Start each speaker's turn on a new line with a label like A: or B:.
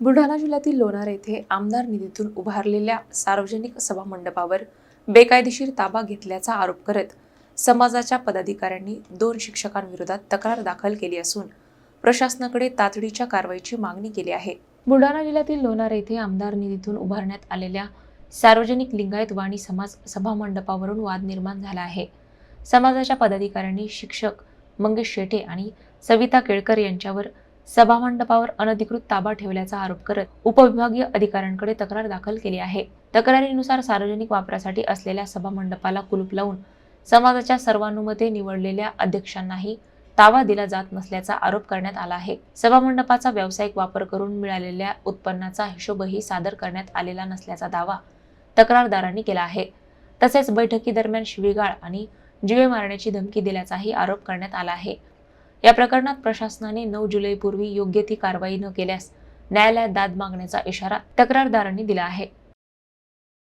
A: बुलढाणा जिल्ह्यातील लोणार येथे आमदार निधीतून उभारलेल्या सार्वजनिक सभामंडपावर बेकायदेशीर ताबा घेतल्याचा आरोप करत समाजाच्या पदाधिकाऱ्यांनी 2 शिक्षकांविरोधात तक्रार दाखल केली असून प्रशासनाकडे तातडीच्या कारवाईची मागणी केली आहे। बुलढाणा जिल्ह्यातील लोणार येथे आमदार निधीतून उभारण्यात आलेल्या सार्वजनिक लिंगायत वाणी समाज सभामंडपावरून वाद निर्माण झाला आहे। समाजाच्या पदाधिकाऱ्यांनी शिक्षक मंगेश शेटे आणि सविता केळकर यांच्यावर सभामंडपावर अनधिकृत ताबा ठेवल्याचा आरोप करत उपविभागीय अधिकाऱ्यांकडे तक्रार दाखल केली आहे। तक्रारीनुसार सार्वजनिक वापरासाठी असलेल्या सभामंडपाला कुलूप लावून समाजाच्या सर्वानुमते निवडलेल्या अध्यक्षांनाही ताबा दिला जात नसल्याचा आरोप करण्यात आला आहे। सभामंडपाचा व्यावसायिक वापर करून मिळालेल्या उत्पन्नाचा हिशोबही सादर करण्यात आलेला नसल्याचा दावा तक्रारदारांनी केला आहे। तसेच बैठकीदरम्यान शिवीगाळ आणि जीवे मारण्याची धमकी दिल्याचाही आरोप करण्यात आला आहे। या प्रकरणात प्रशासनाने 9 जुलैपूर्वी योग्य ती कारवाई न केल्यास न्यायालयात दाद मागण्याचा इशारा तक्रारदारांनी दिला आहे।